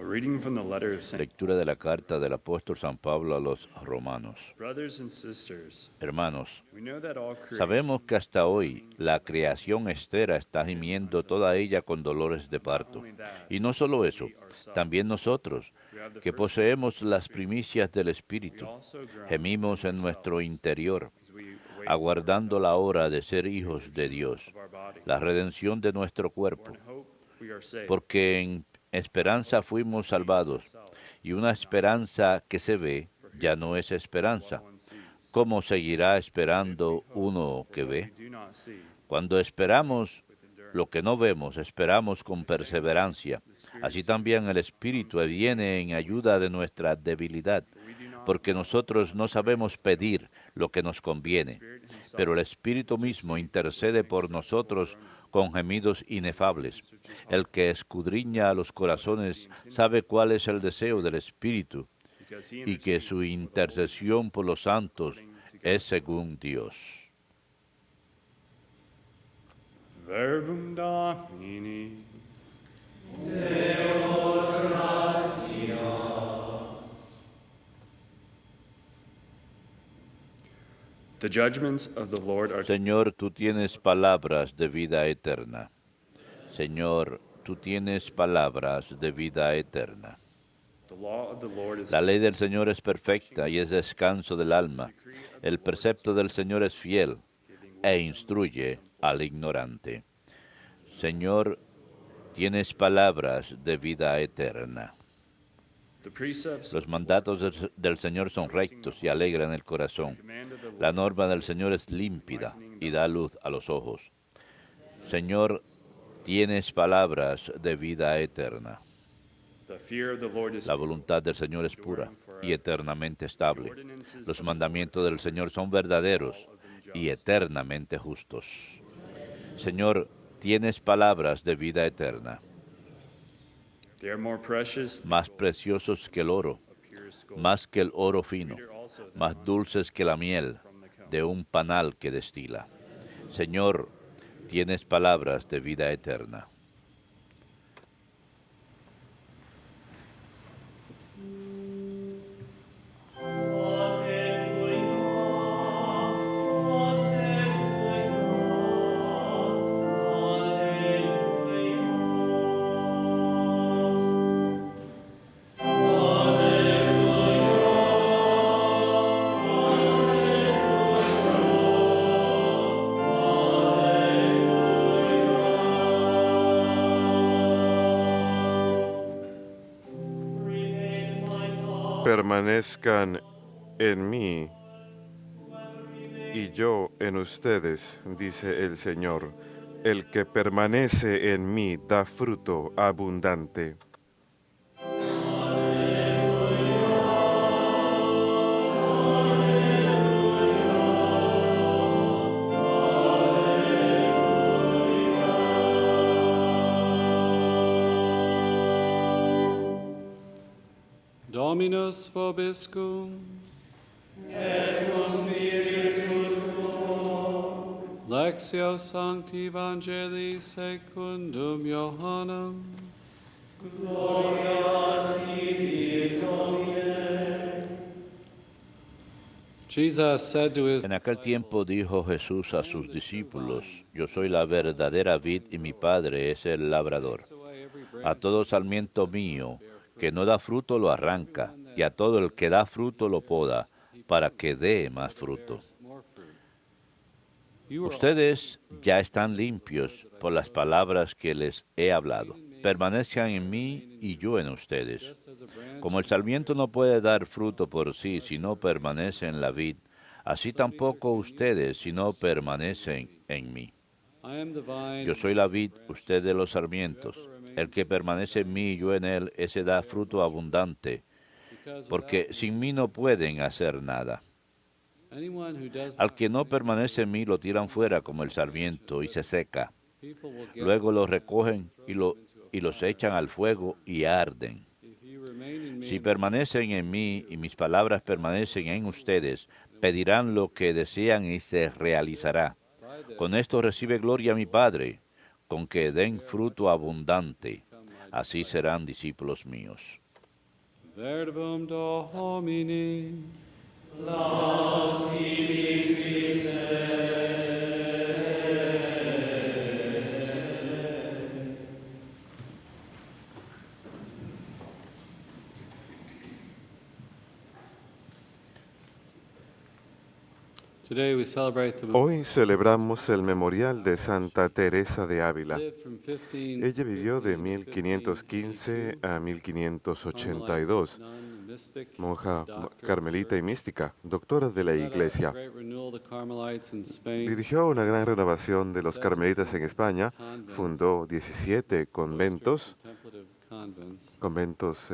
reading from the letter of St. Lectura de la carta del apóstol San Pablo a los romanos. Brothers and sisters, Hermanos, we know that all creation sabemos que hasta hoy la creación entera está gimiendo toda ella con dolores de parto. Y no solo eso, también nosotros, que poseemos las primicias del Espíritu, gemimos en nuestro interior, aguardando la hora de ser hijos de Dios, la redención de nuestro cuerpo, porque en esperanza fuimos salvados, y una esperanza que se ve ya no es esperanza. ¿Cómo seguirá esperando uno que ve? Cuando esperamos lo que no vemos, esperamos con perseverancia. Así también el Espíritu viene en ayuda de nuestra debilidad, porque nosotros no sabemos pedir lo que nos conviene, pero el Espíritu mismo intercede por nosotros con gemidos inefables. El que escudriña los corazones sabe cuál es el deseo del Espíritu, y que su intercesión por los santos es según Dios. Verbum Domini. The judgments of the Lord are Señor, tú tienes palabras de vida eterna. Señor, tú tienes palabras de vida eterna. the law of the Lord is La ley del Señor es perfecta y es descanso del alma. El precepto del Señor es fiel e instruye al ignorante. Señor, tienes palabras de vida eterna. the precepts Los mandatos del Señor son rectos y alegran el corazón. La norma del Señor es límpida y da luz a los ojos. Señor, tienes palabras de vida eterna. the fear of the Lord is La voluntad del Señor es pura y eternamente estable. Los mandamientos del Señor son verdaderos y eternamente justos. Señor, tienes palabras de vida eterna, they are more precious más preciosos que el oro, más que el oro fino, más dulces que la miel de un panal que destila. Señor, tienes palabras de vida eterna. Permanezcan en mí y yo en ustedes, dice el Señor. El que permanece en mí da fruto abundante. Dominus vobiscum. Et cum spiritu tuo. Lectio Sancti Evangelii secundum Johannem. Gloria a ti, Domine. Jesus said to his En aquel tiempo dijo Jesús a sus discípulos, yo soy la verdadera vid y mi Padre es el labrador. A todo sarmiento mío que no da fruto lo arranca, y a todo el que da fruto lo poda, para que dé más fruto. Ustedes ya están limpios por las palabras que les he hablado. Permanezcan en mí y yo en ustedes. Como el sarmiento no puede dar fruto por sí si no permanece en la vid, así tampoco ustedes si no permanecen en mí. Yo soy la vid, ustedes los sarmientos. El que permanece en mí y yo en él, ese da fruto abundante, porque sin mí no pueden hacer nada. Al que no permanece en mí lo tiran fuera como el sarmiento y se seca. Luego los recogen y los echan al fuego y arden. Si permanecen en mí y mis palabras permanecen en ustedes, pedirán lo que desean y se realizará. Con esto recibe gloria mi Padre, con que den fruto abundante. así serán discípulos míos. Verbum Domini. Today we celebrate the Hoy celebramos el memorial de Santa Teresa de Ávila. lived from 15 Ella vivió de 1515 a 1582, nun, mystic, monja doctor, carmelita y mística, doctora de la led a Iglesia. great renewal of the Carmelites in Spain, Dirigió una gran renovación de los carmelitas en España, fundó 17 conventos, contemplative convents. conventos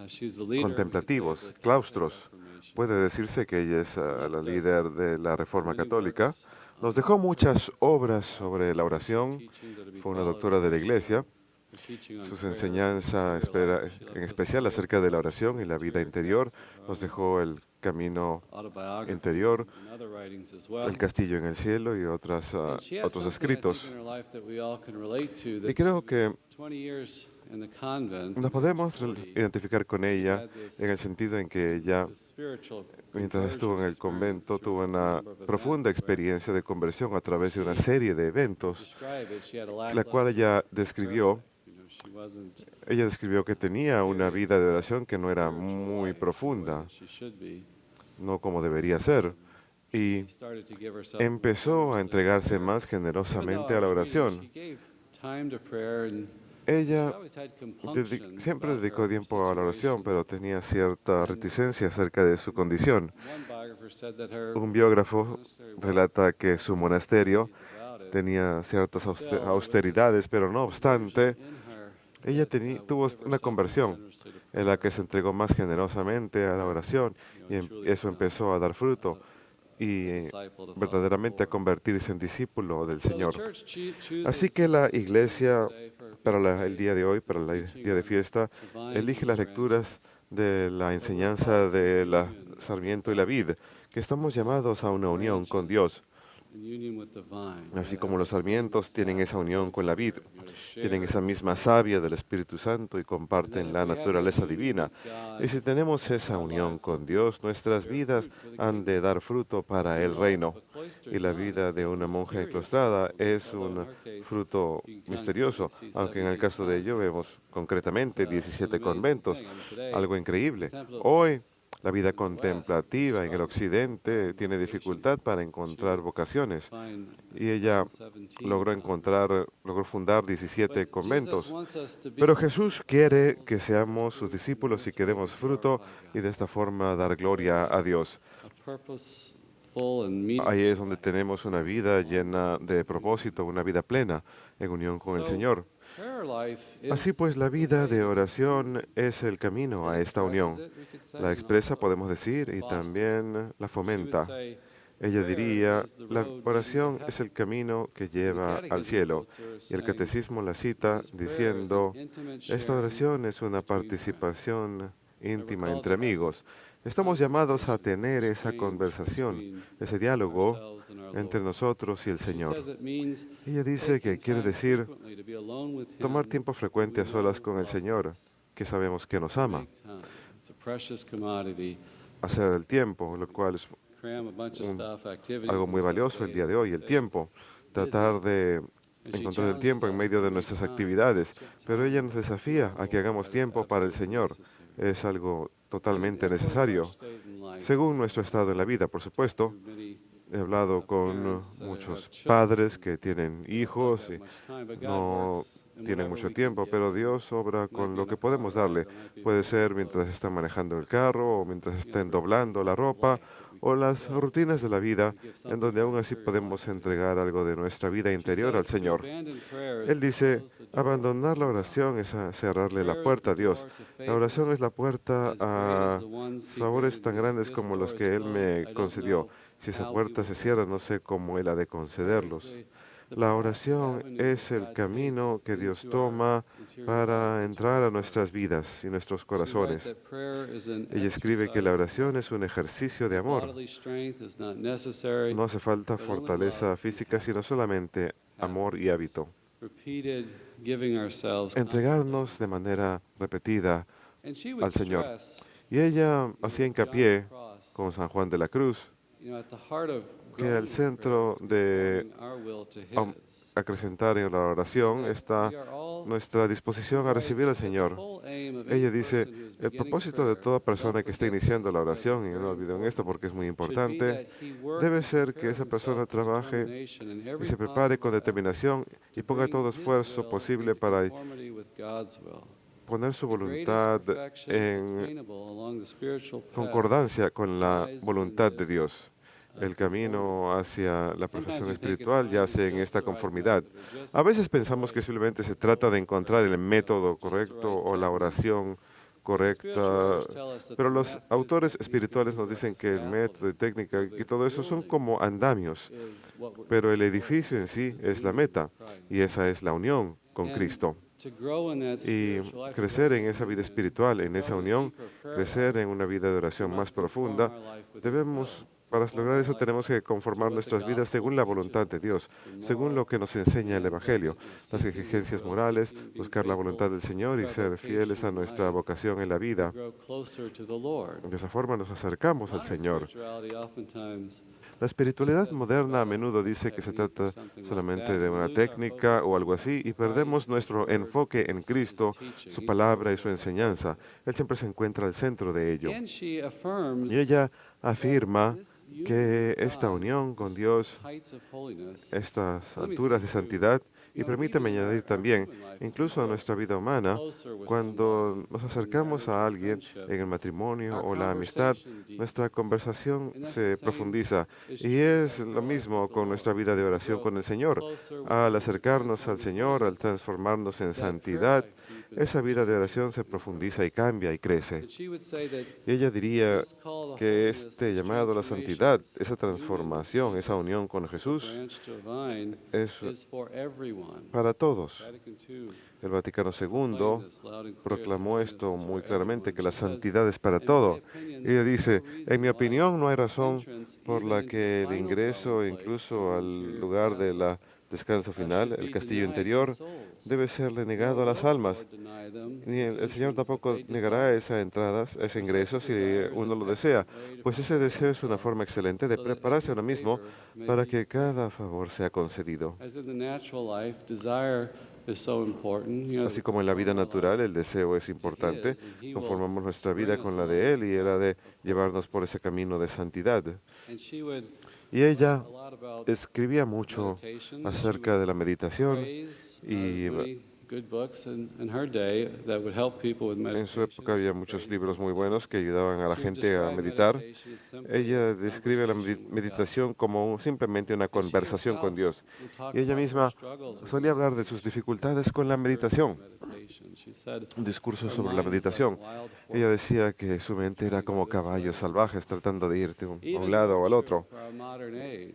She's the leader, we could say, contemplativos, of the claustros. Reformation. Puede decirse que ella es la líder de la Reforma Católica. Nos dejó muchas obras sobre la oración. Teachings that to be Fue una followed, doctora de la Iglesia. her teaching on Sus prayer, enseñanzas, interior life. She en left us especial acerca de la oración y la vida interior, nos dejó el camino autobiography interior, and other writings as well. el castillo en el cielo y And she had otros something, I escritos. think, in her life that we all can relate to, that Y creo she que was 20 years in the convent, nos podemos 40, identificar con ella had this- en el sentido en que ella, this spiritual mientras estuvo en el conversion convento, experience tuvo through a una number of profunda events where, experiencia de conversión a través de una serie de eventos, describe it, she had a la cual lackluster ella describió. you know, she wasn't Ella describió que tenía una vida de oración que no era spiritual muy life profunda, the way that she should be. no como debería ser, y She started to give herself more empezó a generously to entregarse prayer. más Even though generosamente I a la was reading, oración. she gave time to prayer, and Ella she always had compunction siempre about dedicó her tiempo a la oración, situation. pero tenía cierta reticencia acerca de su condición. One biographer said that her Un biógrafo monastery was relata que su monasterio about it. tenía ciertas Still, there was this austeridades, pero no obstante, conversion in her ella that, tuvo would give una herself conversión generously to en la prayer. que se entregó más generosamente a la oración y eso empezó a dar fruto y verdaderamente a convertirse en discípulo del So the Señor. church chooses Así que la Iglesia, today for her para feast el day día de hoy, para el teaching día de on fiesta, divine elige las lecturas de la enseñanza de la Sarmiento y la vid, que estamos llamados a una unión con Dios, in union with the vine. así como los sarmientos tienen esa unión con la vid, tienen esa misma savia del Espíritu Santo y comparten la naturaleza divina. Y si tenemos esa unión con Dios, nuestras vidas han de dar fruto para el reino. Y la vida de una monja enclaustrada es un fruto misterioso, aunque en el caso de ello vemos concretamente 17 conventos, algo increíble. Hoy, la vida contemplativa en el occidente tiene dificultad para encontrar vocaciones y ella logró fundar 17 conventos. Pero Jesús quiere que seamos sus discípulos y que demos fruto y de esta forma dar gloria a Dios. Ahí es donde tenemos una vida llena de propósito, una vida plena en unión con el Señor. Así pues, la vida de oración es el camino a esta unión. La expresa, podemos decir, y también la fomenta. Ella diría, la oración es el camino que lleva al cielo. Y el catecismo la cita diciendo, esta oración es una participación íntima entre amigos. Estamos llamados a tener esa conversación, ese diálogo entre nosotros y el Señor. Ella dice que quiere decir tomar tiempo frecuente a solas con el Señor, que sabemos que nos ama. Hacer el tiempo, lo cual es algo muy valioso el día de hoy, el tiempo. Tratar de encontrar el tiempo en medio de nuestras actividades. Pero ella nos desafía a que hagamos tiempo para el Señor. Es algo totalmente necesario, según nuestro estado en la vida, por supuesto. He hablado con muchos padres que tienen hijos y no tienen mucho tiempo, pero Dios obra con lo que podemos darle. Puede ser mientras están manejando el carro o mientras estén doblando la ropa o las rutinas de la vida, en donde aún así podemos entregar algo de nuestra vida interior al Señor. Él dice, abandonar la oración es cerrarle la puerta a Dios. La oración es la puerta a favores tan grandes como los que Él me concedió. Si esa puerta se cierra, no sé cómo Él ha de concederlos. La oración es el camino que Dios toma para entrar a nuestras vidas y nuestros corazones. Ella escribe que la oración es un ejercicio de amor. No hace falta fortaleza física, sino solamente amor y hábito. giving ourselves entregarnos de manera repetida and she would al Señor. stress, Y ella hacía hincapié, John Cross, con San Juan de la Cruz, at the heart of que growing al in centro prayer is de conforming our will to am- His. acrecentar en la oración está We are all nuestra disposición a recibir al Señor. Ella dice, el propósito de toda persona que esté iniciando la oración, y no olviden esto porque es muy importante, debe ser que esa persona trabaje y se prepare con determinación y ponga todo esfuerzo posible para poner su voluntad en concordancia con la voluntad de Dios. El camino hacia la perfección espiritual yace en esta conformidad. A veces pensamos que simplemente se trata de encontrar el método correcto o la oración correcta, pero los autores espirituales nos dicen que el método y técnica y todo eso son como andamios, pero el edificio en sí es la meta y esa es la unión con Cristo. Y crecer en esa vida espiritual, en esa unión, crecer en una vida de oración más profunda, para lograr eso tenemos que conformar nuestras vidas según la voluntad de Dios, según lo que nos enseña el Evangelio, las exigencias morales, buscar la voluntad del Señor y ser fieles a nuestra vocación en la vida. De esa forma nos acercamos al Señor. La espiritualidad moderna a menudo dice que se trata solamente de una técnica o algo así y perdemos nuestro enfoque en Cristo, su palabra y su enseñanza. Él siempre se encuentra al centro de ello. Y ella afirma que esta unión con Dios, estas alturas de santidad, y permíteme añadir también, incluso a nuestra vida humana, cuando nos acercamos a alguien en el matrimonio o la amistad, nuestra conversación se profundiza. Y es lo mismo con nuestra vida de oración con el Señor. Al acercarnos al Señor, al transformarnos en santidad, esa vida de oración se profundiza y cambia y crece. Y ella diría que este llamado a la santidad, esa transformación, esa unión con Jesús, es para todos. El Vaticano II proclamó esto muy claramente, que la santidad es para todo. Ella dice, en mi opinión no hay razón por la que el ingreso incluso al lugar de la descanso final, el castillo interior, debe serle negado a las almas. Ni el Señor tampoco negará esa entrada, ese ingreso si uno lo desea, pues ese deseo es una forma excelente de prepararse a uno mismo para que cada favor sea concedido. Así como en la vida natural el deseo es importante, conformamos nuestra vida con la de Él y Él ha de llevarnos por ese camino de santidad. Y ella escribía mucho acerca de la meditación y en su época había muchos libros muy buenos que ayudaban a la gente a meditar. Ella describe la meditación como simplemente una conversación con Dios. Y ella misma solía hablar de sus dificultades con la meditación. Un discurso sobre la meditación. Ella decía que su mente era como caballos salvajes tratando de ir de un lado o al otro.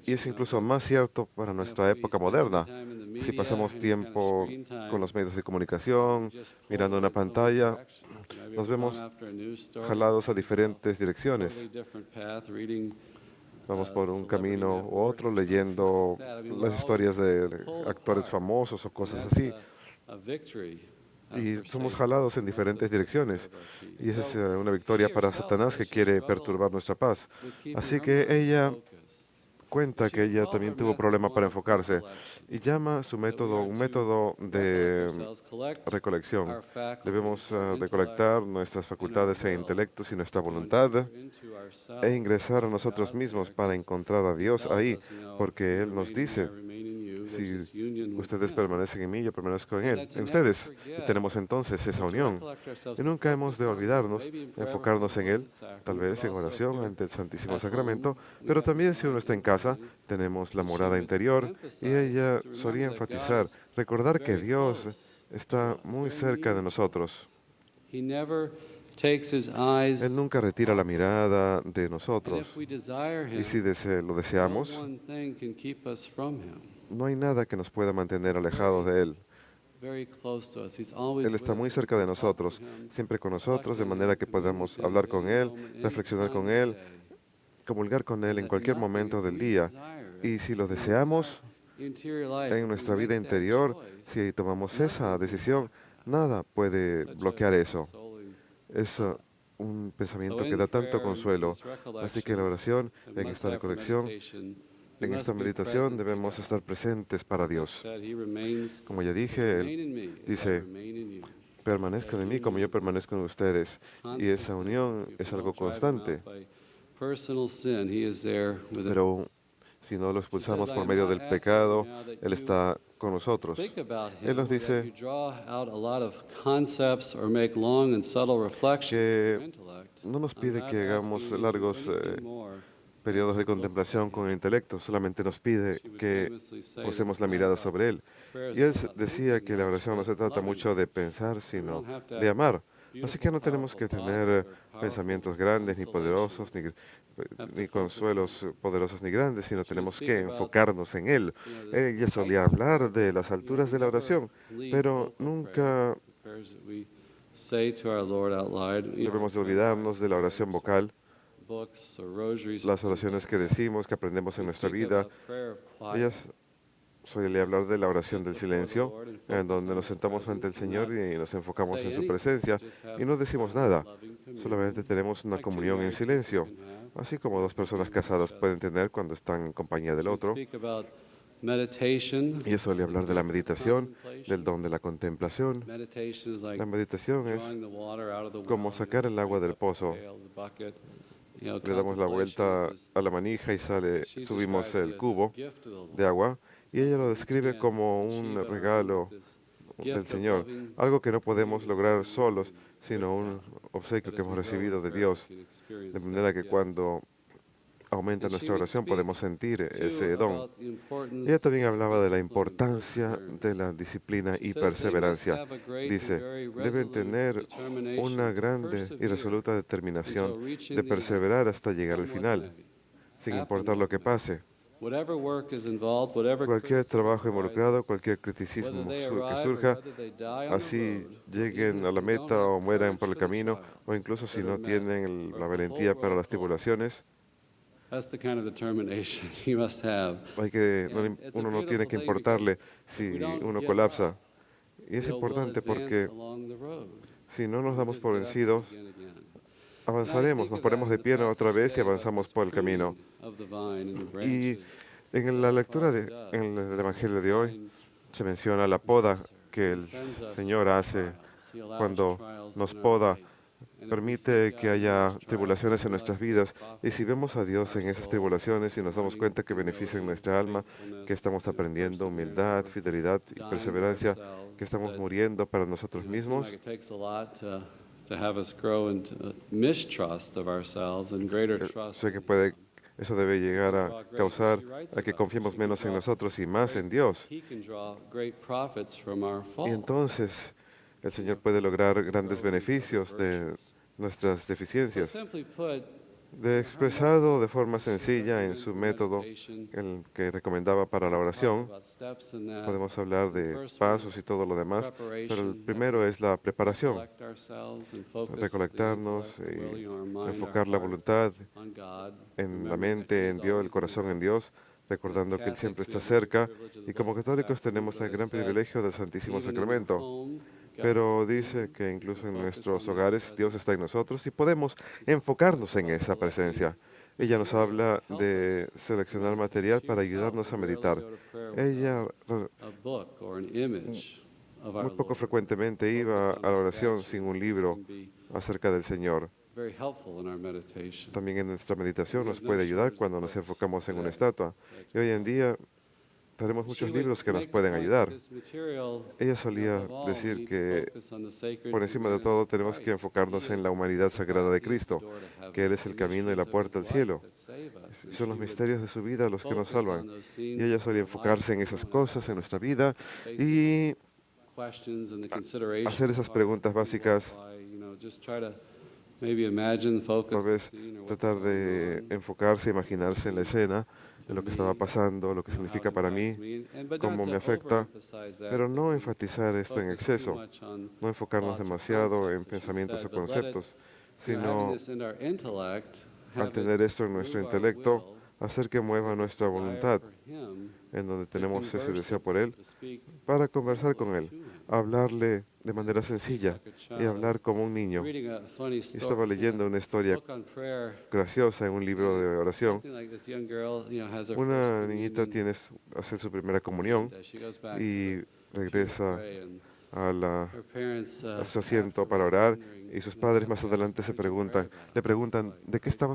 Y es incluso más cierto para nuestra época moderna. Si pasamos tiempo con los medios de comunicación, mirando una pantalla, nos vemos jalados a diferentes direcciones. Vamos por un camino u otro leyendo las historias de actores famosos o cosas así. Y somos jalados en diferentes direcciones. Y esa es una victoria para Satanás que quiere perturbar nuestra paz. Así que ella cuenta que ella también tuvo problema para enfocarse y llama su método un método de recolección. Debemos recolectar nuestras facultades e intelectos y nuestra voluntad e ingresar a nosotros mismos para encontrar a Dios ahí, porque Él nos dice, si ustedes permanecen en mí, yo permanezco en Él, en ustedes. Y tenemos entonces esa unión. Y nunca hemos de olvidarnos, enfocarnos en Él, tal vez en oración ante el Santísimo Sacramento, pero también si uno está en casa, tenemos la morada interior. Y ella solía enfatizar, recordar que Dios está muy cerca de nosotros. Él nunca retira la mirada de nosotros. Y si lo deseamos, no hay nada que nos pueda mantener alejados de Él. Él está muy cerca de nosotros, siempre con nosotros, de manera que podamos hablar con Él, reflexionar con Él, comulgar con Él en cualquier momento del día. Y si lo deseamos en nuestra vida interior, Si tomamos esa decisión, nada puede bloquear eso. Es un pensamiento que da tanto consuelo. Así que en la oración, en esta recolección, en esta meditación debemos estar presentes para Dios. Como ya dije, Él dice, permanezcan en mí como yo permanezco en ustedes. Y esa unión es algo constante. Pero si no lo expulsamos por medio del pecado, Él está con nosotros. Él nos dice que no nos pide que hagamos largos periodos de contemplación con el intelecto, solamente nos pide que posemos la mirada sobre Él. Y Él decía que la oración no se trata mucho de pensar, sino de amar. Así que no tenemos que tener pensamientos grandes, ni poderosos, ni consuelos poderosos ni grandes, sino tenemos que enfocarnos en Él. Ella solía hablar de las alturas de la oración, pero nunca debemos de olvidarnos de la oración vocal, las oraciones que decimos, que aprendemos en nuestra vida. Ellas suele hablar de la oración del silencio, en donde nos sentamos ante el Señor y nos enfocamos en su presencia y no decimos nada, solamente tenemos una comunión en silencio, así como dos personas casadas pueden tener cuando están en compañía del otro. Y eso suele hablar de la meditación, del don de la contemplación. La meditación es como sacar el agua del pozo. Le damos la vuelta a la manija y subimos el cubo de agua. Y ella lo describe como un regalo del Señor, algo que no podemos lograr solos, sino un obsequio que hemos recibido de Dios. De manera que cuando aumenta nuestra oración podemos sentir ese don. Ella también hablaba de la importancia de la disciplina y perseverancia. Dice, deben tener una grande y resoluta determinación de perseverar hasta llegar al final, sin importar lo que pase. Cualquier trabajo involucrado, cualquier criticismo que surja, así lleguen a la meta o mueran por el camino, o incluso si no tienen la valentía para las tribulaciones, uno no tiene que importarle si uno colapsa. Y es importante porque si no nos damos por vencidos, avanzaremos, nos ponemos de pie otra vez y avanzamos por el camino. Y en la lectura en el Evangelio de hoy se menciona la poda que el Señor hace cuando nos poda, permite que haya tribulaciones en nuestras vidas. Y si vemos a Dios en esas tribulaciones y nos damos cuenta que benefician nuestra alma, que estamos aprendiendo humildad, fidelidad y perseverancia, que estamos muriendo para nosotros mismos, sé que eso debe llegar a causar a que confiemos menos en nosotros y más en Dios. Y entonces el Señor puede lograr grandes beneficios de nuestras deficiencias. Expresado de forma sencilla en su método, el que recomendaba para la oración, podemos hablar de pasos y todo lo demás, pero el primero es la preparación, recolectarnos y enfocar la voluntad en la mente, en Dios, el corazón en Dios, recordando que Él siempre está cerca, y como católicos tenemos el gran privilegio del Santísimo Sacramento. Pero dice que incluso en nuestros hogares Dios está en nosotros y podemos enfocarnos en esa presencia. Ella nos habla de seleccionar material para ayudarnos a meditar. Ella muy poco frecuentemente iba a la oración sin un libro acerca del Señor. También en nuestra meditación nos puede ayudar cuando nos enfocamos en una estatua. Y hoy en día tenemos muchos libros que nos pueden ayudar. Ella solía decir que por encima de todo tenemos que enfocarnos en la humanidad sagrada de Cristo, que Él es el camino y la puerta al cielo. Son los misterios de su vida los que nos salvan. Y ella solía enfocarse en esas cosas en nuestra vida y hacer esas preguntas básicas. Tal vez tratar de enfocarse, imaginarse en la escena, en lo que estaba pasando, lo que significa para mí, cómo me afecta, pero no enfatizar esto en exceso, no enfocarnos demasiado en pensamientos o conceptos, sino al tener esto en nuestro intelecto, hacer que mueva nuestra desire voluntad, for him en donde to tenemos ese converse deseo with por him, Él, to speak para conversar con simply Él, to him, hablarle de manera to speak sencilla like a y child. I hablar was como un niño. reading a funny Y estaba story in leyendo una a historia book on prayer. graciosa en un libro de oración. Something like this young girl, has her first Una niñita communion, hace su primera comunión and she goes back y to regresa pray, and a her parents su asiento para orar, y sus padres más adelante le preguntan,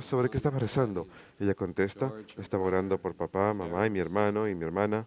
sobre qué estaba rezando? Ella contesta, estaba orando por papá, mamá y mi hermano y mi hermana.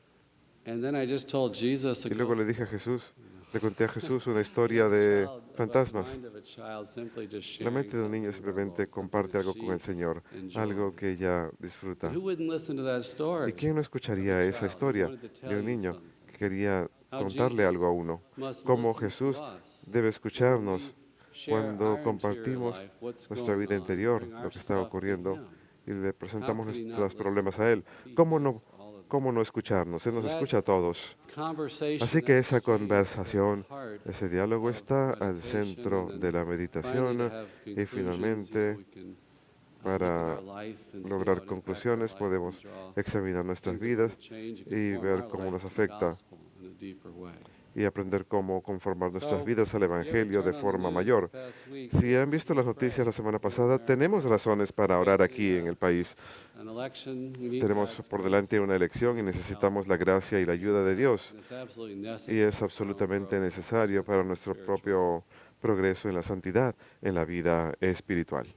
And then I just told Jesus a Y luego le ghost dije a story. Jesús, le conté a Jesús una historia de The fantasmas. mind of a child simply just La sharing mente de un niño something with our simplemente Lord, something comparte that algo con el she Señor, enjoyed. algo que ella disfruta. But who wouldn't listen to that ¿Y story? quién no escucharía esa Child who historia wanted to de tell un you niño something. que quería How contarle algo a Jesus uno? must Cómo listen to Jesús us debe when escucharnos we share cuando our interior compartimos life, what's nuestra going vida on, interior, bring our lo que está stuff to ocurriendo, him. y le How presentamos could he not nuestros listen problemas to a Él. us? He ¿Cómo hears no, all of them. cómo no escucharnos? Él So nos that escucha a todos. conversation, Así that que esa exchange is at the conversación, heart ese diálogo of está al meditation, centro and de la then finally to meditación, have y conclusions, finalmente, we can look at para our life and see how lograr it impacts our conclusiones, life and podemos draw examinar nuestras things that vidas would change and y conform ver our cómo life nos to the afecta gospel in a deeper way. y aprender cómo conformar nuestras So, vidas al if you ever Evangelio de turn on the forma news mayor. the past week, Si han visto las we noticias la pray semana in pasada, America. tenemos razones para orar aquí en el país. An election, we need Tenemos God's por grace. delante una elección y necesitamos la gracia y la ayuda de Dios. And it's absolutely Y necessary es for our absolutamente growth necesario para nuestro spiritually. propio progreso en la santidad, en la vida espiritual.